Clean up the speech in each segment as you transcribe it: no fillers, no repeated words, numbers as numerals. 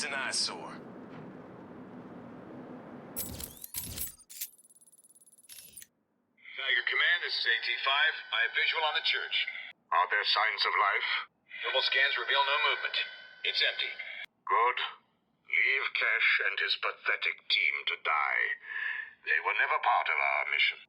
It's an eyesore. Tiger Command, this is AT-5. I have visual on the church. Are there signs of life? Thermal scans reveal no movement. It's empty. Good. Leave Cash and his pathetic team to die. They were never part of our mission.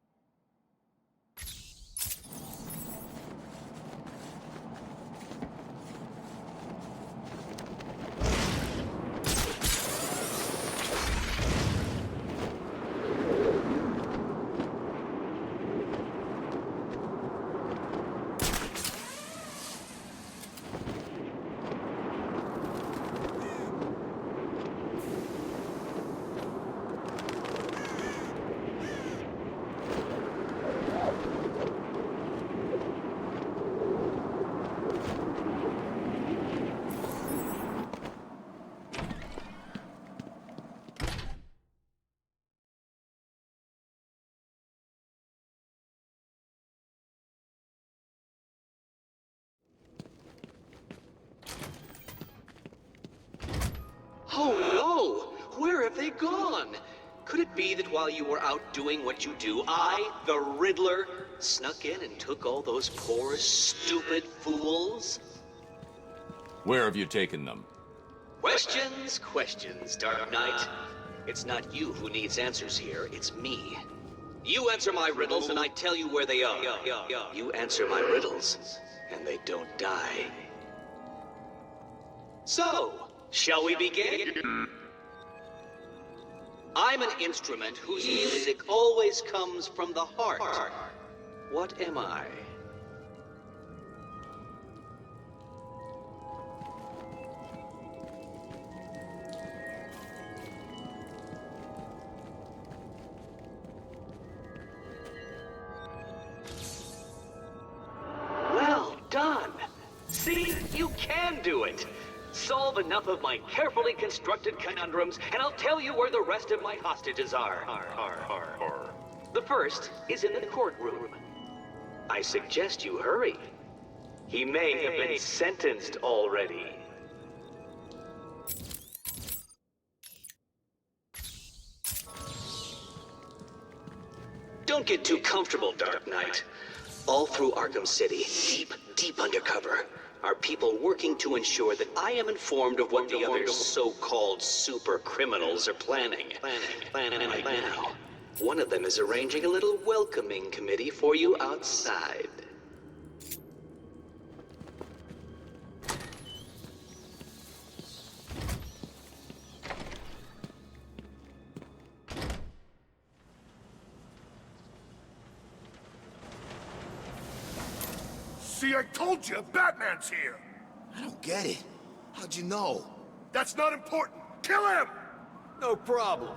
Oh no! Where have they gone? Could it be that while you were out doing what you do, I, the Riddler, snuck in and took all those poor, stupid fools? Where have you taken them? Questions, questions, Dark Knight. It's not you who needs answers here, it's me. You answer my riddles and I tell you where they are. You answer my riddles and they don't die. So, shall we begin? I'm an instrument whose music always comes from the heart. What am I? Well done! See, you can do it! Solve enough of my carefully constructed conundrums, and I'll tell you where the rest of my hostages are. The first is in the courtroom. I suggest you hurry. He may have been sentenced already. Don't get too comfortable, Dark Knight. All through Arkham City, deep undercover, are people working to ensure that I am informed of what the other so-called super criminals are planning. Right now, one of them is arranging a little welcoming committee for you outside. See, I told you, Batman's here! I don't get it. How'd you know? That's not important! Kill him! No problem.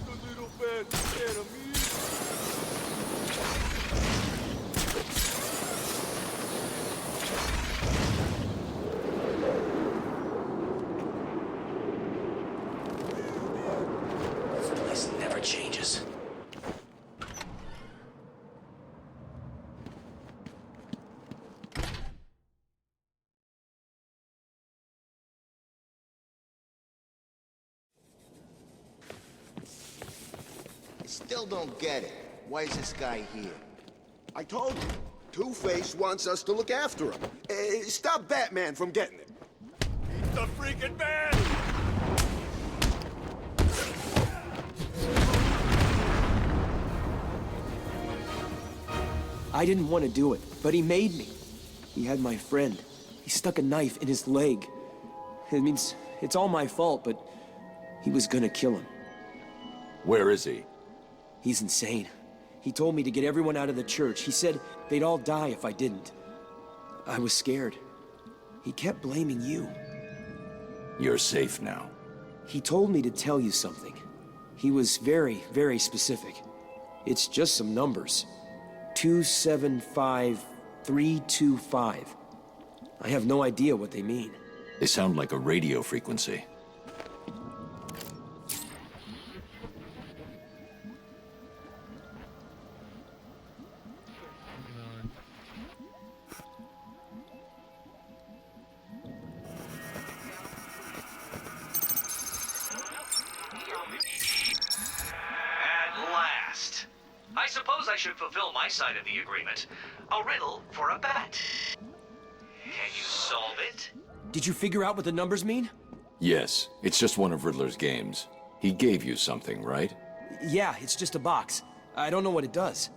The little bad enemy. This never changes. I still don't get it. Why is this guy here? I told you. Two-Face wants us to look after him. Stop Batman from getting it. Eat the freaking man! I didn't want to do it, but he made me. He had my friend. He stuck a knife in his leg. It means it's all my fault, but he was gonna kill him. Where is he? He's insane. He told me to get everyone out of the church. He said they'd all die if I didn't. I was scared. He kept blaming you. You're safe now. He told me to tell you something. He was very, very specific. It's just some numbers. 275325. I have no idea what they mean. They sound like a radio frequency. At last. I suppose I should fulfill my side of the agreement. A riddle for a bat. Can you solve it? Did you figure out what the numbers mean? Yes, it's just one of Riddler's games. He gave you something, right? Yeah, it's just a box. I don't know what it does.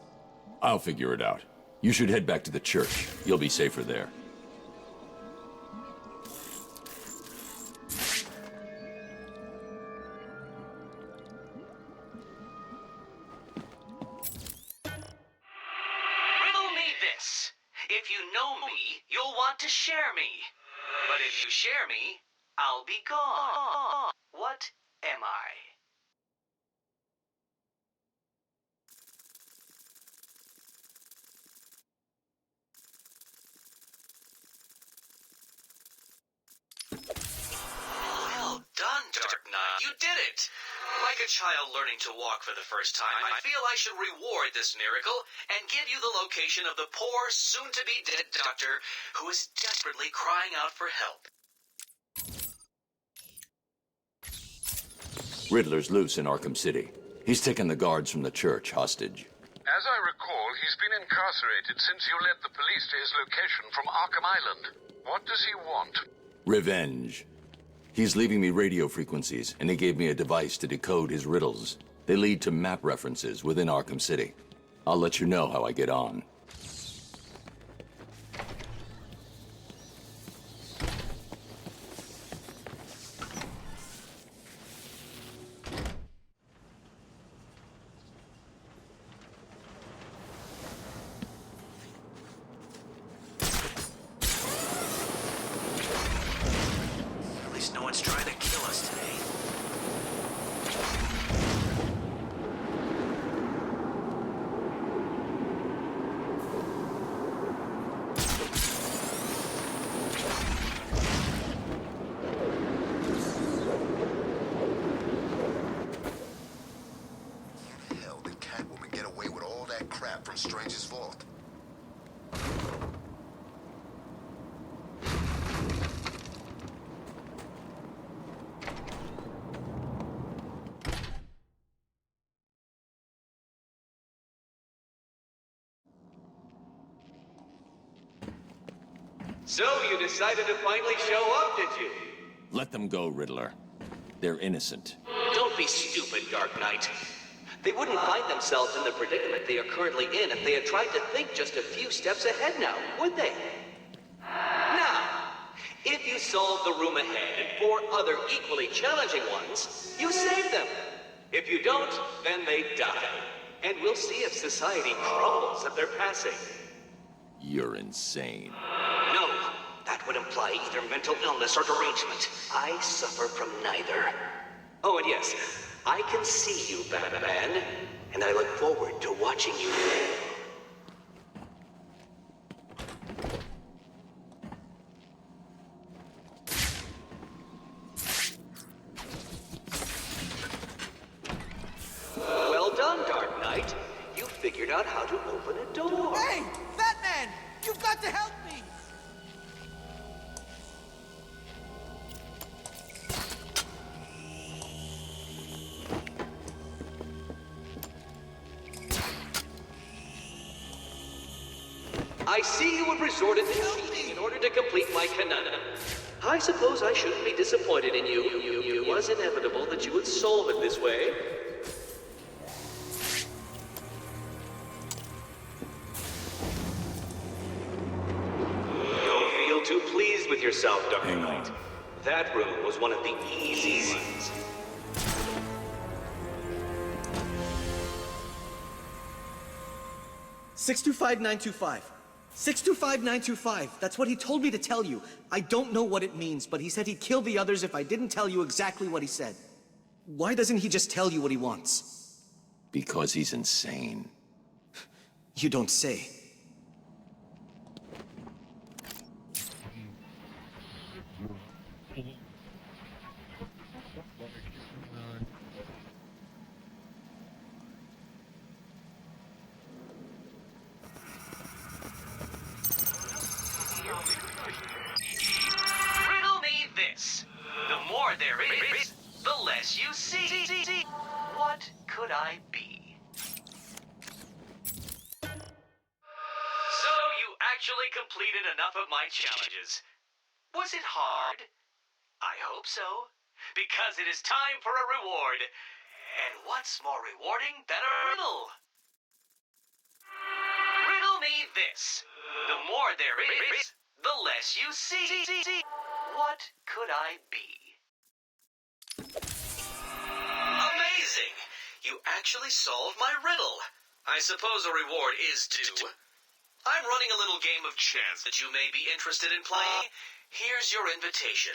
I'll figure it out. You should head back to the church. You'll be safer there. Riddle me this. If you know me, you'll want to share me. But if you share me, I'll be gone. What am I? Well done, Dark Knight. You did it! Like a child learning to walk for the first time, I feel I should reward this miracle and give you the location of the poor, soon-to-be-dead doctor who is desperately crying out for help. Riddler's loose in Arkham City. He's taken the guards from the church hostage. As I recall, he's been incarcerated since you led the police to his location from Arkham Island. What does he want? Revenge. He's leaving me radio frequencies, and he gave me a device to decode his riddles. They lead to map references within Arkham City. I'll let you know how I get on. At least no one's trying to kill us today. Hell did Catwoman get away with all that crap from Strange's vault? So you decided to finally show up, did you? Let them go, Riddler. They're innocent. Don't be stupid, Dark Knight. They wouldn't find themselves in the predicament they are currently in if they had tried to think just a few steps ahead now, would they? Now, if you solve the room ahead and 4 other equally challenging ones, you save them. If you don't, then they die. And we'll see if society crumbles at their passing. You're insane. No, that would imply either mental illness or derangement. I suffer from neither. Oh, and yes, I can see you, Batman, and I look forward to watching you fail. Well done, Dark Knight. You figured out how to open a door. Hey, Batman! You've got to help me! I see you have resorted to cheating in order to complete my conundrum. I suppose I shouldn't be disappointed in you. It was inevitable that you would solve it this way. Don't feel too pleased with yourself, Dark Knight. That room was one of the easy ones. $625,925. 625,925. That's what he told me to tell you. I don't know what it means, but he said he'd kill the others if I didn't tell you exactly what he said. Why doesn't he just tell you what he wants? Because he's insane. You don't say. Riddle me this. The more there is, the less you you see, what could I be? So you actually completed enough of my challenges. Was it hard? I hope so. Because it is time for a reward. And what's more rewarding than a riddle? Riddle me this. The more there is, the less you see. What could I be? Amazing! You actually solved my riddle. I suppose a reward is due. I'm running a little game of chance that you may be interested in playing. Here's your invitation.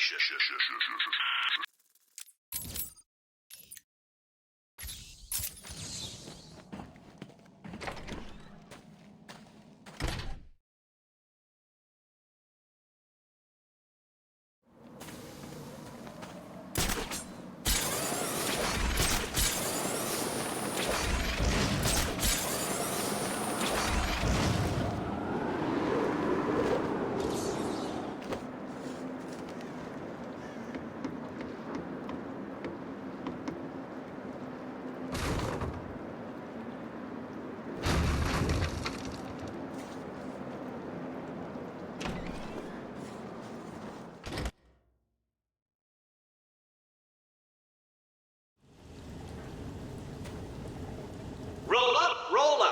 Roll up, roll up.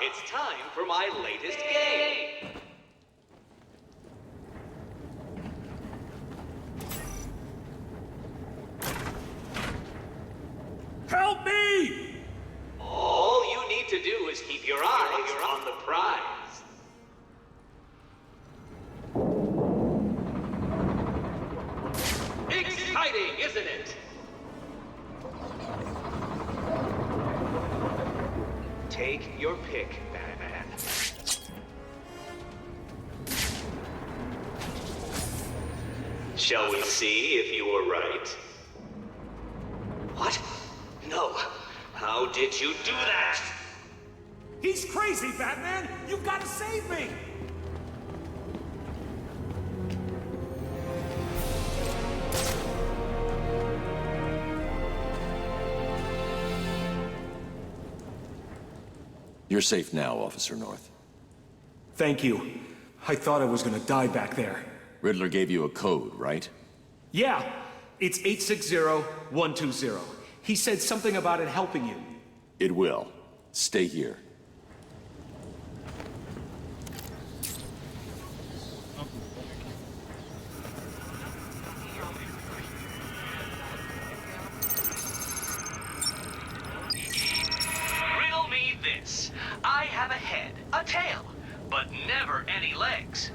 It's time for my latest game. Help me! All you need to do is keep your eyes on the prize. Exciting, isn't it? Take your pick, Batman. Shall we see if you were right? What? No. How did you do that? He's crazy, Batman! You've got to save me! You're safe now, Officer North. Thank you. I thought I was gonna die back there. Riddler gave you a code, right? Yeah, it's 860120. He said something about it helping you. It will. Stay here. Riddle me this. I have a head, a tail, but never any legs.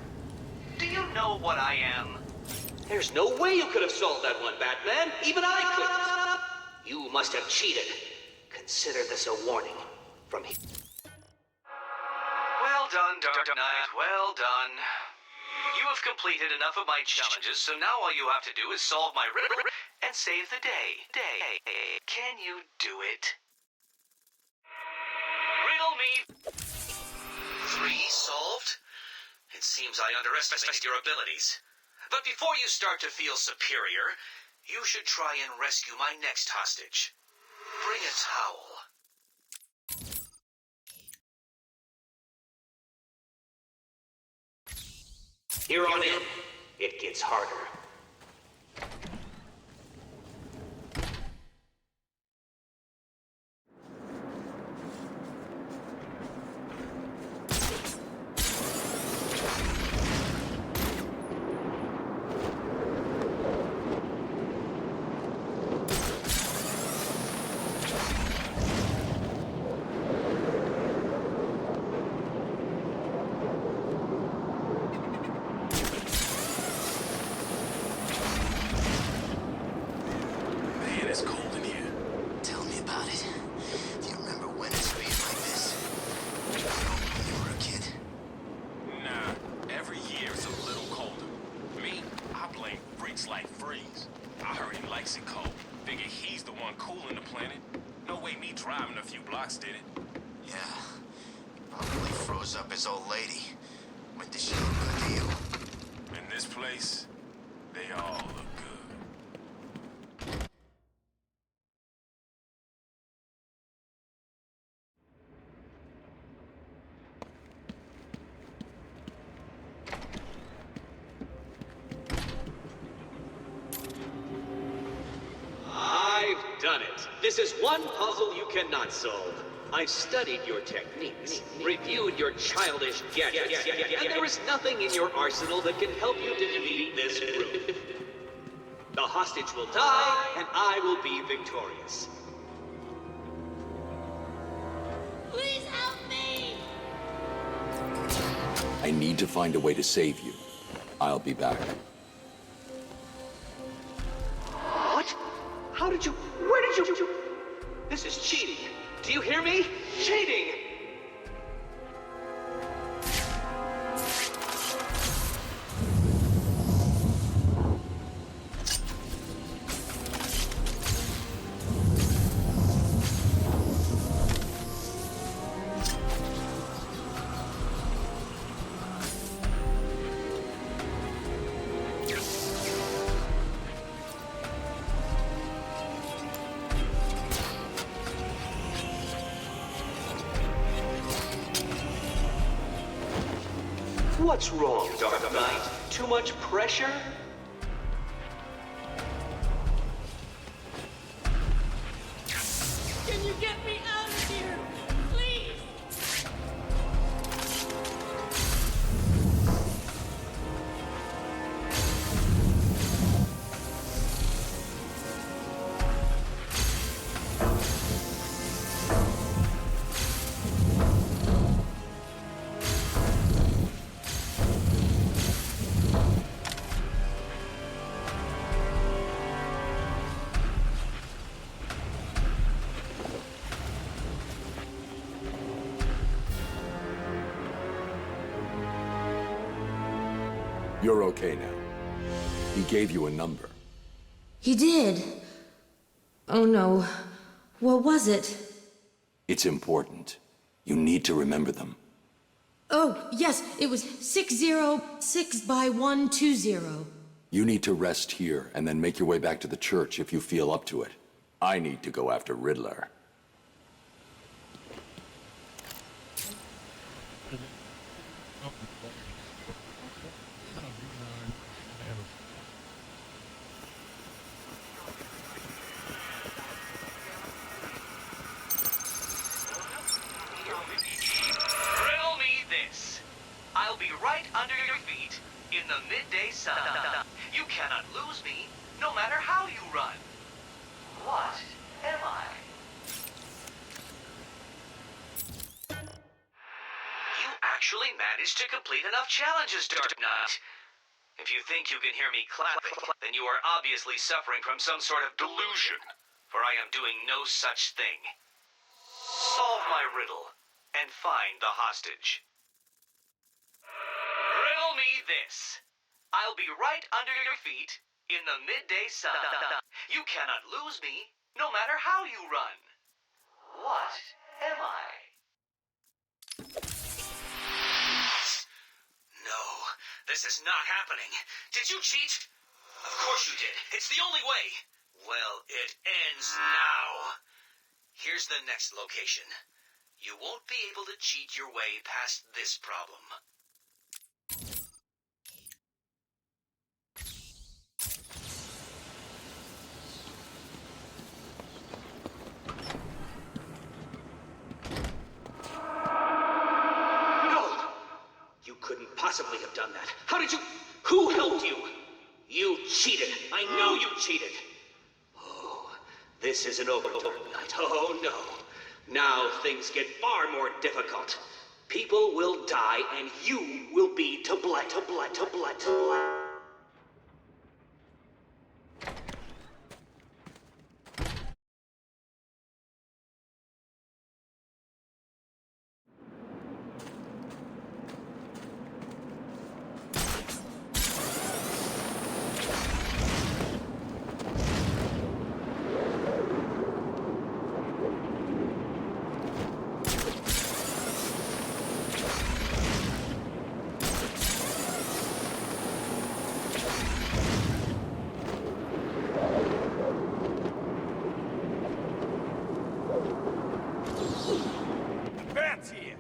Do you know what I am? There's no way you could have solved that one, Batman. Even I couldn't. You must have cheated. Consider this a warning from here. Well done, Dark Knight. Well done. You have completed enough of my challenges, so now all you have to do is solve my riddle and save the day. Can you do it? Riddle me. 3 solved? It seems I underestimated your abilities. But before you start to feel superior, you should try and rescue my next hostage. Bring a towel. Here on in, it gets harder. Up his old lady. Went to she look good to you? In this place, they all look This is one puzzle you cannot solve. I've studied your techniques, reviewed your childish gadgets, and there is nothing in your arsenal that can help you defeat this group. The hostage will die, and I will be victorious. Please help me! I need to find a way to save you. I'll be back. What? How did you... Where did you... This is cheating. Do you hear me? Cheating! What's wrong, Dark Knight? Too much pressure? Can you get me out of here? Please! You're okay now. He gave you a number. He did. Oh no. What was it? It's important. You need to remember them. Oh, yes, it was 606 by 120. You need to rest here and then make your way back to the church if you feel up to it. I need to go after Riddler. Riddle me this. I'll be right under your feet in the midday sun. You cannot lose me, no matter how you run. What am I? You actually managed to complete enough challenges, Dark Knight. If you think you can hear me clapping, then you are obviously suffering from some sort of delusion, for I am doing no such thing. Solve my riddle and find the hostage. Riddle me this. I'll be right under your feet in the midday sun. You cannot lose me, no matter how you run. What am I? No, this is not happening. Did you cheat? Of course you did. It's the only way. Well, it ends now. Here's the next location. You won't be able to cheat your way past this problem. No! You couldn't possibly have done that. How did you... Who helped you? You cheated. I know you cheated. Oh, this isn't over tonight. Oh, no. Now things get far more difficult. People will die, and you will be to blame. Bat's here!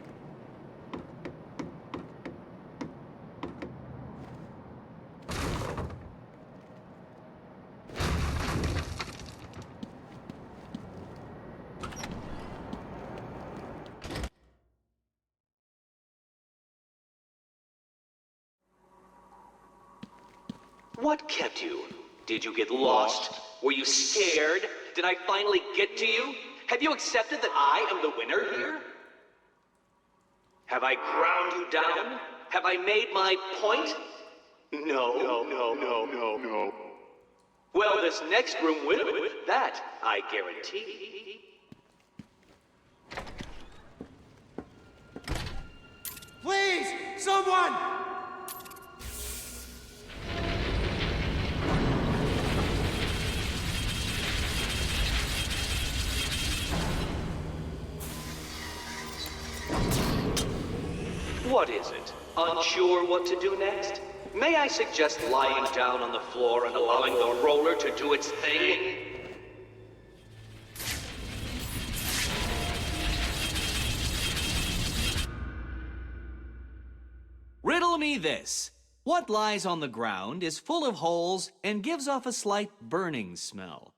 What kept you? Did you get lost? Were you scared? Did I finally get to you? Have you accepted that I am the winner here? Have I ground you down? Have I made my point? No. Well, this next room will. That I guarantee. Please, someone! What is it? Unsure what to do next? May I suggest lying down on the floor and allowing the roller to do its thing? Riddle me this. What lies on the ground is full of holes and gives off a slight burning smell?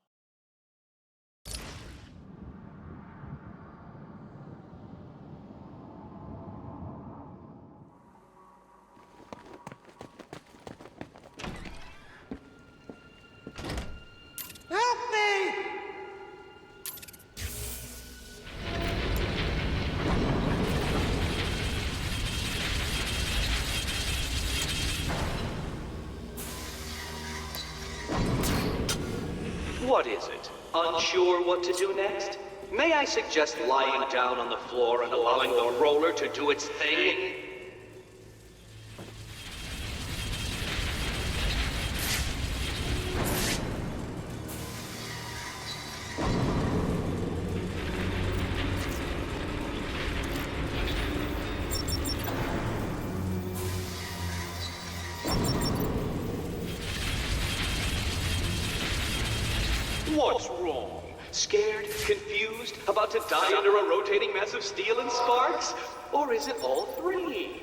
Help me! What is it? Unsure what to do next? May I suggest lying down on the floor and allowing the roller to do its thing? What's wrong? Scared? Confused? About to die under a rotating mess of steel and sparks? Or is it all three?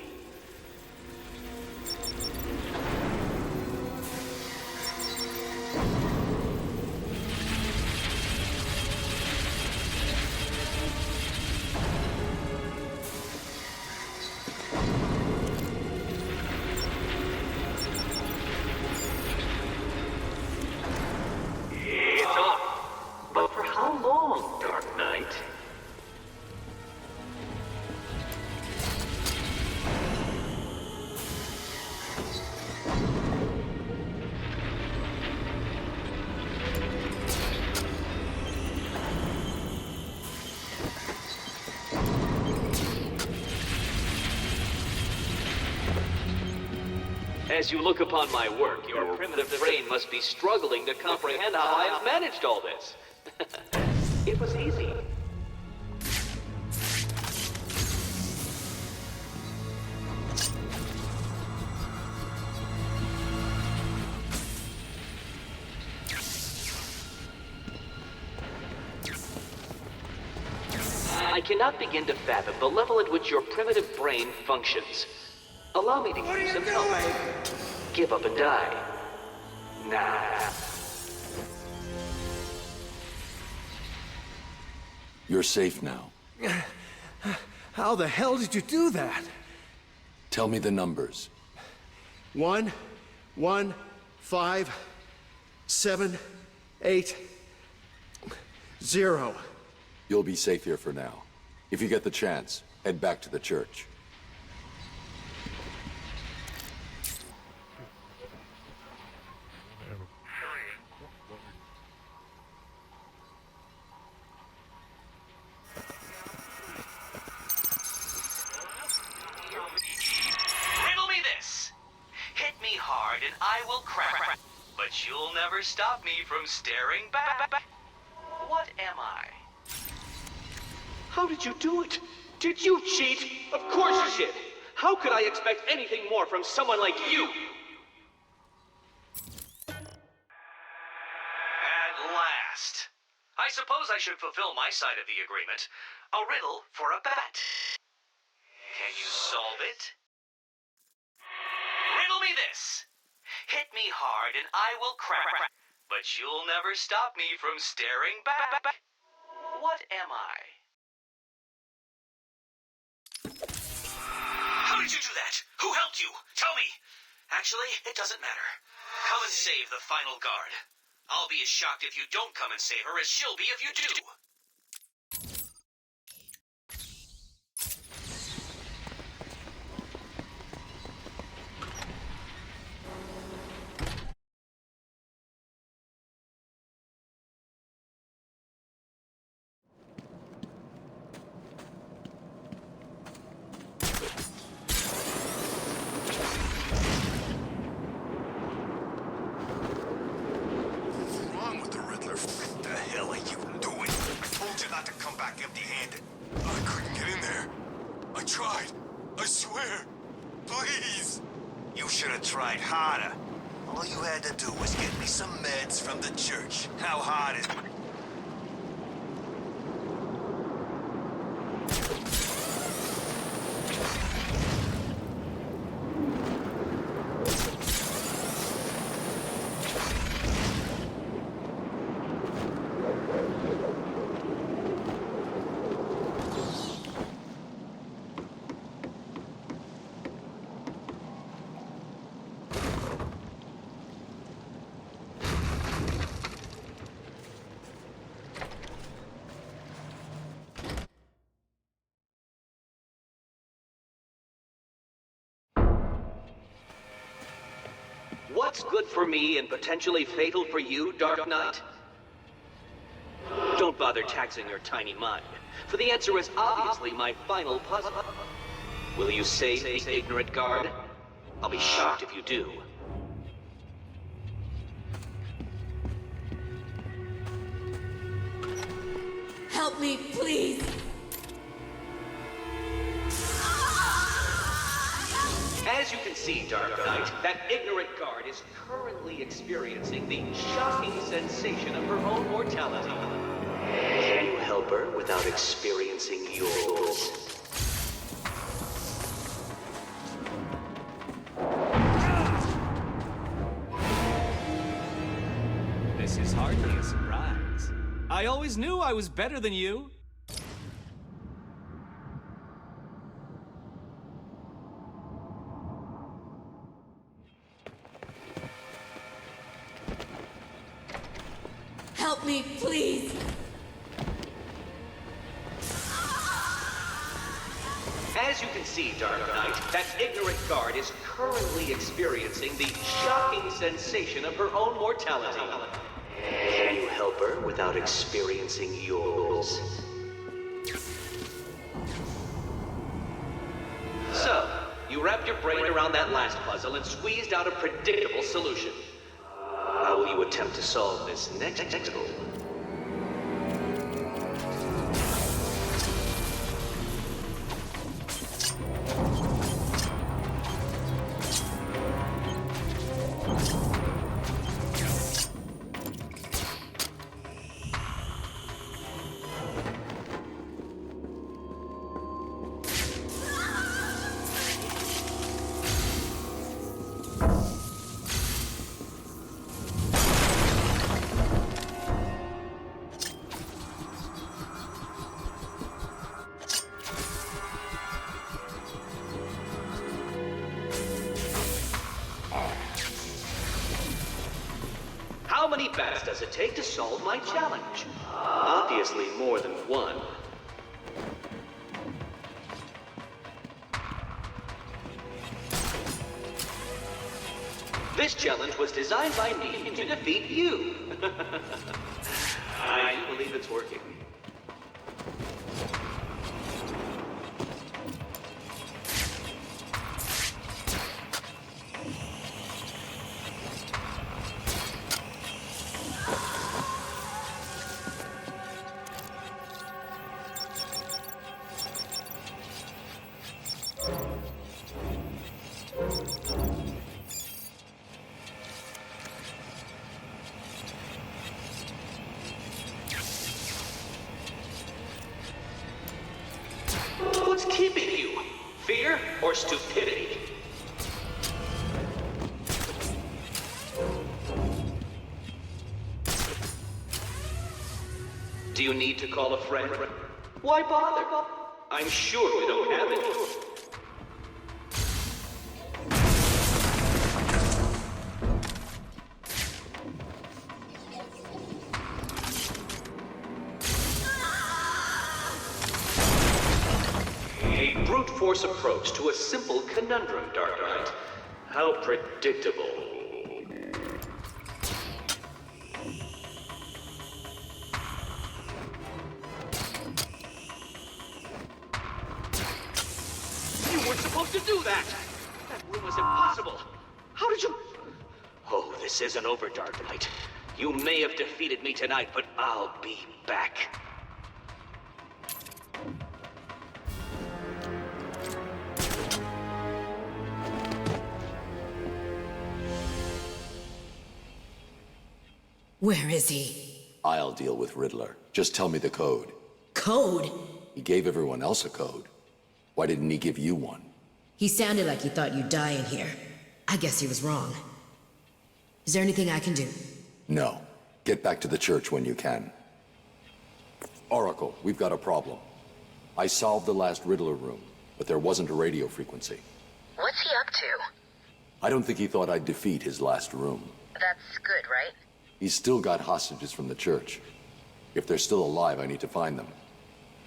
It's up. But for how long, Dark Knight? As you look upon my work, your primitive brain must be struggling to comprehend how I have managed all this. It was easy. I cannot begin to fathom the level at which your primitive brain functions. Allow me to give you some help. Give up and die. Nah. You're safe now. How the hell did you do that? Tell me the numbers. 1, 1, 5, 7, 8, 0. You'll be safe here for now. If you get the chance, head back to the church. Riddle me this. Hit me hard and I will crack. But you'll never stop me from staring back. What am I? How did you do it? Did you cheat? Of course you did. How could I expect anything more from someone like you? At last. I suppose I should fulfill my side of the agreement. A riddle for a bat. Can you solve it? Riddle me this. Hit me hard and I will crack. But you'll never stop me from staring back. What am I? How did you do that? Who helped you? Tell me. Actually, it doesn't matter. Come and save the final guard. I'll be as shocked if you don't come and save her as she'll be if you do. Tried harder. All you had to do was get me some meds from the church. How hard is it? What's good for me and potentially fatal for you, Dark Knight? Don't bother taxing your tiny mind, for the answer is obviously my final puzzle. Will you save this ignorant guard? I'll be shocked if you do. Help me, please. As you can see, Dark Knight, that ignorant guard is currently experiencing the shocking sensation of her own mortality. Can you help her without experiencing yours? This is hardly a surprise. I always knew I was better than you. Help me, please. As you can see, Dark Knight, that ignorant guard is currently experiencing the shocking sensation of her own mortality. Can you help her without experiencing yours? So, you wrapped your brain around that last puzzle and squeezed out a predictable solution. How will you attempt to solve this next puzzle? How many bats does it take to solve my challenge? Obviously more than one. This challenge was designed by me to defeat you. I do believe it's working. What's keeping you? Fear or stupidity? Do you need to call a friend? Why bother? I'm sure we don't have it. A brute force approach to a simple conundrum, Dark Knight. How predictable. You weren't supposed to do that! That room was impossible! How did you... Oh, this isn't over, Dark Knight. You may have defeated me tonight, but I'll be back. Where is he? I'll deal with Riddler. Just tell me the code. Code? He gave everyone else a code. Why didn't he give you one? He sounded like he thought you'd die in here. I guess he was wrong. Is there anything I can do? No. Get back to the church when you can. Oracle, we've got a problem. I solved the last Riddler room, but there wasn't a radio frequency. What's he up to? I don't think he thought I'd defeat his last room. That's good, right? He's still got hostages from the church. If they're still alive, I need to find them.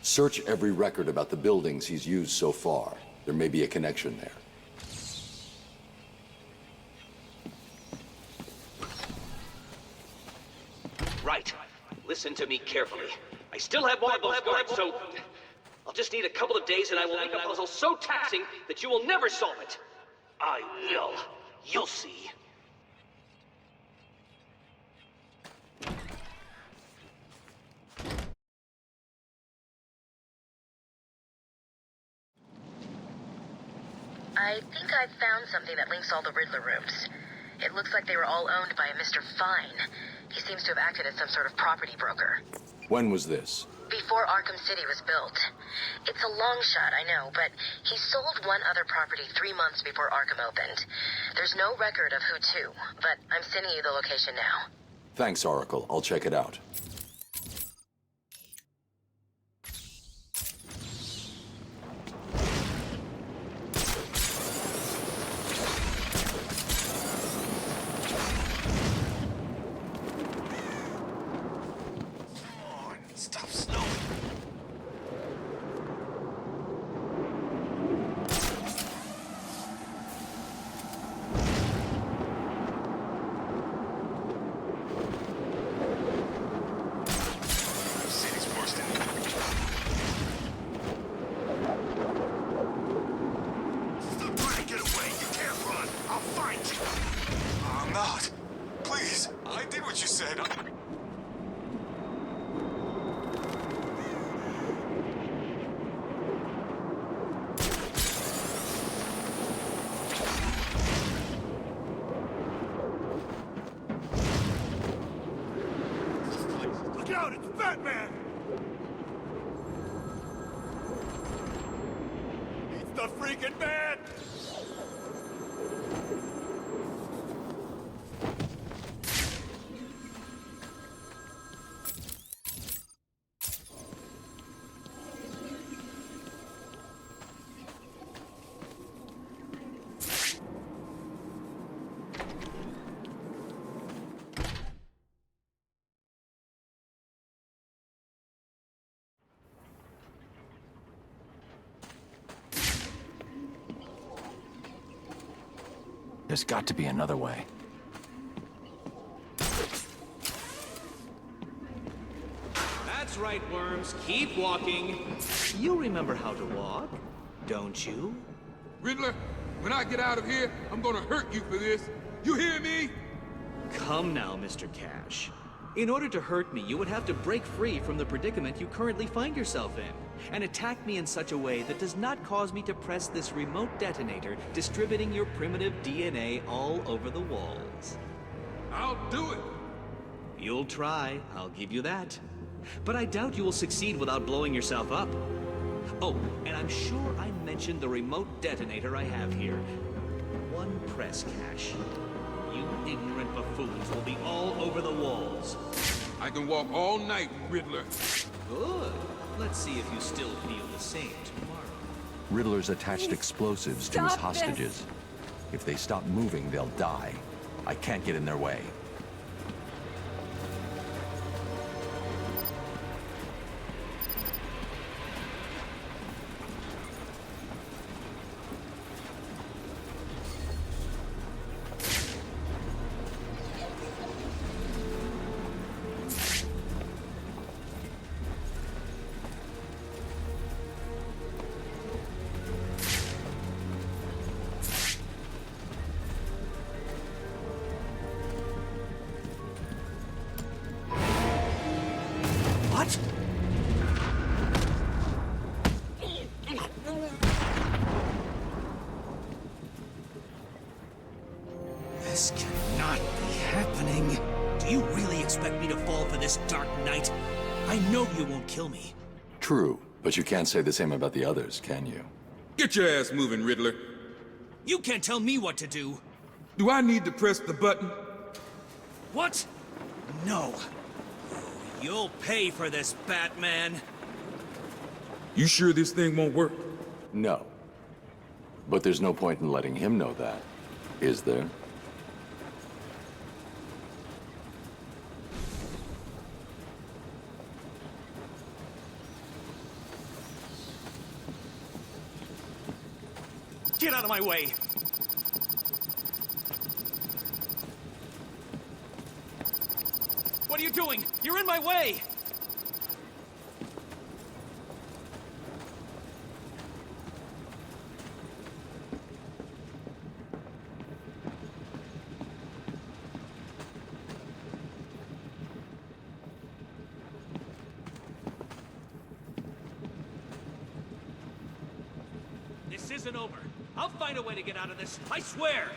Search every record about the buildings he's used so far. There may be a connection there. Right. Listen to me carefully. I still have more of those guards, so... I'll just need a couple of days and I will make a puzzle so taxing that you will never solve it. I will. You'll see. I think I've found something that links all the Riddler rooms. It looks like they were all owned by a Mr. Fine. He seems to have acted as some sort of property broker. When was this? Before Arkham City was built. It's a long shot, I know, but he sold one other property 3 months before Arkham opened. There's no record of who to, but I'm sending you the location now. Thanks, Oracle. I'll check it out. Stop snowing. City's worse than Stop trying to get away. You can't run. I'll find you. I'm not. Please. I did what you said. Look out, it's Batman! He's the freaking man! There's got to be another way. That's right, Worms. Keep walking. You remember how to walk, don't you? Riddler, when I get out of here, I'm gonna hurt you for this. You hear me? Come now, Mr. Cash. In order to hurt me, you would have to break free from the predicament you currently find yourself in, and attack me in such a way that does not cause me to press this remote detonator, distributing your primitive DNA all over the walls. I'll do it. You'll try, I'll give you that. But I doubt you will succeed without blowing yourself up. Oh, and I'm sure I mentioned the remote detonator I have here. One press, Cash. You ignorant buffoons will be all over the walls. I can walk all night, Riddler. Good. Let's see if you still feel the same tomorrow. Riddler's attached explosives to his hostages. If they stop moving, they'll die. I can't get in their way. this Dark Knight. I know you won't kill me. True, but you can't say the same about the others, can you? Get your ass moving, Riddler. You can't tell me what to do. Do I need to press the button? What? No. You'll pay for this, Batman. You sure this thing won't work? No. But there's no point in letting him know that, is there? Get out of my way! What are you doing? You're in my way! This isn't over. I'll find a way to get out of this, I swear!